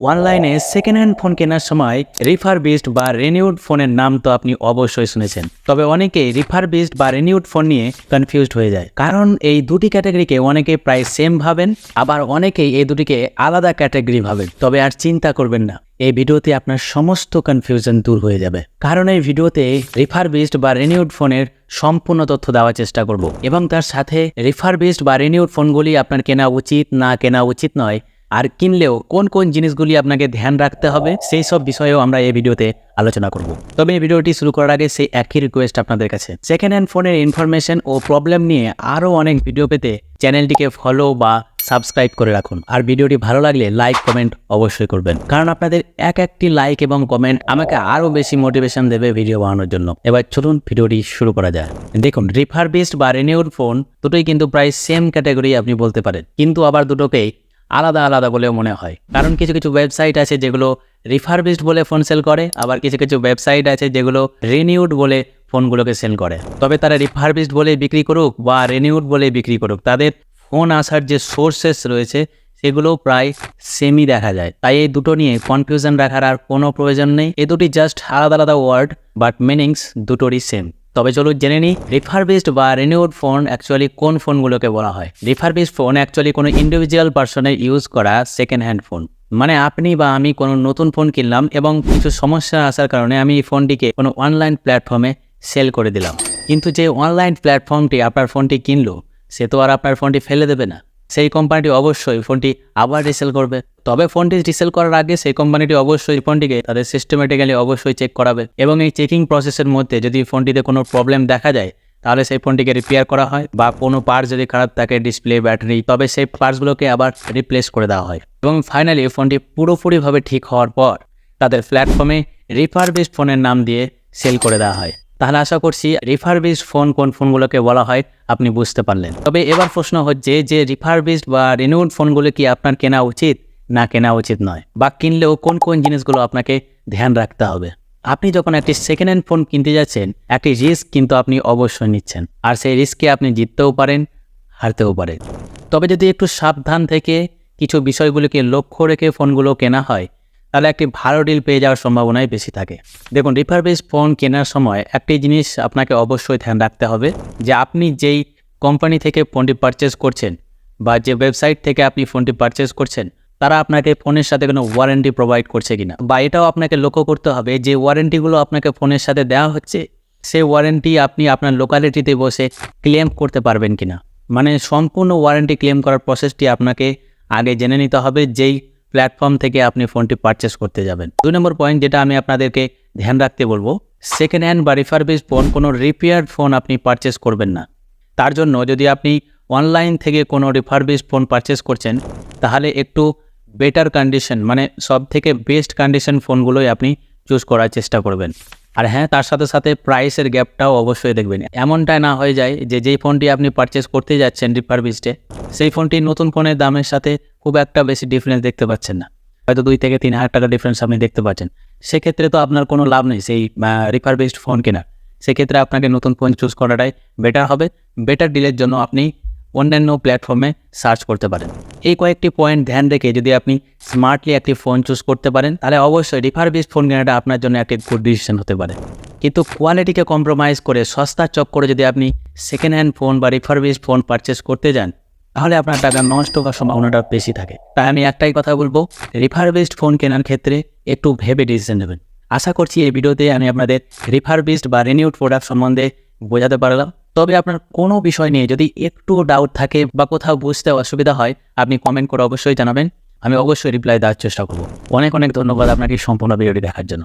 অনলাইনে second hand phone কেনার সময় রিফারবিশড বা রিনিউড ফোনের নাম তো আপনি অবশ্যই শুনেছেন। তবে অনেকেই রিফারবিশড বা রিনিউড ফোন নিয়ে কনফিউজড হয়ে যায়, কারণ এই দুটি ক্যাটাগরিকে অনেকে প্রায় সেম ভাবেন, আবার অনেকেই এই দুটিকে আলাদা ক্যাটাগরি ভাবেন। তবে আর চিন্তা করবেন না, এই ভিডিওতে আপনার সমস্ত কনফিউশন দূর হয়ে যাবে, কারণ এই ভিডিওতে রিফারবিশড বা রিনিউড ফোনের সম্পূর্ণ তথ্য দেওয়ার চেষ্টা করব এবং তার সাথে রিফারবিশড বা রিনিউড ফোনগুলি আপনার কেনা উচিত না কেনা উচিত নয়, আর কিনলেও কোন কোন জিনিসগুলি আপনাকে ধ্যান রাখতে হবে সেই সব বিষয়েও আমরা এই ভিডিওতে আলোচনা করব। তবে এই ভিডিওটি শুরু করার আগে সেই একই রিকোয়েস্ট আপনাদের কাছে, সেকেন্ড হ্যান্ড ফোনের ইনফরমেশন ও প্রবলেম নিয়ে আরও অনেক ভিডিও পেতে চ্যানেলটিকে ফলো বা সাবস্ক্রাইব করে রাখুন। আর ভিডিওটি ভালো লাগলে লাইক কমেন্ট অবশ্যই করবেন, কারণ আপনাদের একটি লাইক এবং কমেন্ট আমাকে আরও বেশি মোটিভেশন দেবে ভিডিও বানানোর জন্য। এবার চলুন ভিডিওটি শুরু করা যায়। দেখুন, রিফারবিশড বা রিনিউড ফোন দুটোই কিন্তু প্রায় সেম ক্যাটাগরি আপনি বলতে পারেন, কিন্তু আবার দুটোকেই আলাদা আলাদা বলেও মনে হয়। কারণ কিছু কিছু ওয়েবসাইট আছে যেগুলো রিফারবিশড বলে ফোন সেল করে, আবার কিছু কিছু ওয়েবসাইট আছে যেগুলো রিনিউড বলে ফোনগুলোকে সেল করে। তবে তারা রিফারবিশড বলে বিক্রি করুক বা রিনিউড বলে বিক্রি করুক, তাদের ফোন আসার যে সোর্সেস রয়েছে সেগুলো প্রায় সেমই দেখা যায়। তাই এই দুটো নিয়ে কনফিউশন রাখার আর কোনো প্রয়োজন নেই। এই দুটি জাস্ট আলাদা আলাদা ওয়ার্ড, বাট মিনিংস দুটোরই সেম। তবে চলুন জেনে নিই রিফারবিশড বা রিনিউড ফোন অ্যাকচুয়ালি কোন ফোনগুলোকে বলা হয়। রিফারবিশড ফোন অ্যাকচুয়ালি কোনো ইন্ডিভিজুয়াল পার্সনের ইউজ করা সেকেন্ড হ্যান্ড ফোন। মানে আপনি বা আমি কোনো নতুন ফোন কিনলাম এবং কিছু সমস্যা আসার কারণে আমি এই ফোনটিকে কোনো অনলাইন প্ল্যাটফর্মে সেল করে দিলাম, কিন্তু যে অনলাইন প্ল্যাটফর্মটি আপনার ফোনটি কিনলো সে তো আর আপনার ফোনটি ফেলে দেবে না। সেই কোম্পানিটি অবশ্যই ফোনটি আবার রিসেল করবে। তবে ফোনটি রিসেল করার আগে সেই কোম্পানিটি অবশ্যই ফোনটিকে তাদের সিস্টেমেটিক্যালি অবশ্যই চেক করাবে, এবং এই চেকিং প্রসেসের মধ্যে যদি ফোনটিতে কোনো প্রবলেম দেখা যায় তাহলে সেই ফোনটিকে রিপেয়ার করা হয়, বা কোনো পার্টস যদি খারাপ থাকে, ডিসপ্লে, ব্যাটারি, তবে সেই পার্টসগুলোকে আবার রিপ্লেস করে দেওয়া হয়। এবং ফাইনালি ফোনটি পুরোপুরিভাবে ঠিক হওয়ার পর তাদের প্ল্যাটফর্মে রিফারবিশড ফোনের নাম দিয়ে সেল করে দেওয়া হয়। তাহলে আশা করছি রিফারবিশড ফোন কোন ফোনগুলোকে বলা হয় আপনি বুঝতে পারলেন। তবে এবার প্রশ্ন হচ্ছে যে রিফারবিশড বা রিনিউড ফোনগুলো কি আপনার কেনা উচিত না কেনা উচিত নয়, বা কিনলেও কোন কোন জিনিসগুলো আপনাকে ধ্যান রাখতে হবে। আপনি যখন একটি সেকেন্ড হ্যান্ড ফোন কিনতে যাচ্ছেন, একটি রিস্ক কিন্তু আপনি অবশ্যই নিচ্ছেন, আর সেই রিস্কে আপনি জিততেও পারেন, হারতেও পারেন। তবে যদি একটু সাবধান থেকে কিছু বিষয়গুলিকে লক্ষ্য রেখে ফোনগুলো কেনা হয় তাহলে একটি ভালো ডিল পেয়ে যাওয়ার সম্ভাবনাই বেশি থাকে। দেখুন, রিফারবিশড ফোন কেনার সময় একটি জিনিস আপনাকে অবশ্যই ধ্যান রাখতে হবে, যে আপনি যেই কোম্পানি থেকে ফোনটি পারচেস করছেন বা যে ওয়েবসাইট থেকে আপনি ফোনটি পারচেস করছেন তারা আপনাকে ফোনের সাথে কোনো ওয়ারেন্টি প্রোভাইড করছে কিনা, বা এটাও আপনাকে লক্ষ্য করতে হবে যে ওয়ারেন্টিগুলো আপনাকে ফোনের সাথে দেওয়া হচ্ছে সেই ওয়ারেন্টি আপনি আপনার লোকালিটিতে বসে ক্লেম করতে পারবেন কিনা। মানে সম্পূর্ণ ওয়ারেন্টি ক্লেম করার প্রসেসটি আপনাকে আগে জেনে নিতে হবে যেই প্ল্যাটফর্ম থেকে আপনি ফোনটি পারচেস করতে যাবেন। 2 নম্বর পয়েন্ট যেটা আমি আপনাদেরকে ধ্যান রাখতে বলবো, সেকেন্ড হ্যান্ড বা রিফারবিশড ফোন কোনো রিপেয়ার্ড ফোন আপনি পারচেস করবেন না। তার জন্য যদি আপনি অনলাইন থেকে কোনো রিফারবিশড ফোন পারচেস করছেন তাহলে একটু বেটার কন্ডিশন, মানে সব থেকে বেস্ট কন্ডিশন ফোনগুলোই আপনি চুজ করার চেষ্টা করবেন। আর হ্যাঁ, তার সাথে সাথে প্রাইসের গ্যাপটাও অবশ্যই দেখবেন। এমনটাই না হয়ে যায় যে যেই ফোনটি আপনি পারচেস করতে যাচ্ছেন রিফারবিশডে সেই ফোনটি নতুন ফোনের দামের সাথে খুব একটা বেশি ডিফারেন্স দেখতে পাচ্ছেন না, হয়তো 2 থেকে 3 হাজার টাকা ডিফারেন্স আপনি দেখতে পাচ্ছেন। সেক্ষেত্রে তো আপনার কোনো লাভ নেই সেই রিফারবিশড ফোন কেনার। সেক্ষেত্রে আপনাকে নতুন ফোন চুজ করাটাই বেটার হবে। বেটার ডিলের জন্য আপনি অন্যান্য প্ল্যাটফর্মে সার্চ করতে পারেন। এই কয়েকটি পয়েন্ট ধ্যান রেখে যদি আপনি স্মার্টলি একটি ফোন চুজ করতে পারেন তাহলে অবশ্যই রিফারবিশড ফোন কেনাটা আপনার জন্য একটি গুড ডিসিশন হতে পারে। কিন্তু কোয়ালিটিকে কম্প্রোমাইজ করে সস্তার চক্করে যদি আপনি সেকেন্ড হ্যান্ড ফোন বা রিফারবিশড ফোন পারচেস করতে যান তাহলে আপনার টাকা নষ্ট হওয়ার সম্ভাবনাটা বেশি থাকে। তাই আমি একটাই কথা বলবো, রিফারবিশড ফোন কেনার ক্ষেত্রে একটু ভেবে ডিসিশন নেবেন। আশা করছি এই ভিডিওতে আমি আপনাদের রিফারবিশড বা রিনিউড প্রোডাক্ট সম্বন্ধে বোঝাতে পারলাম। তবে আপনার কোনো বিষয় নিয়ে যদি একটু ডাউট থাকে বা কোথাও বুঝতে অসুবিধা হয় আপনি কমেন্ট করে অবশ্যই জানাবেন, আমি অবশ্যই রিপ্লাই দেওয়ার চেষ্টা করব। অনেক অনেক ধন্যবাদ আপনাকে সম্পূর্ণ ভিডিওটি দেখার জন্য।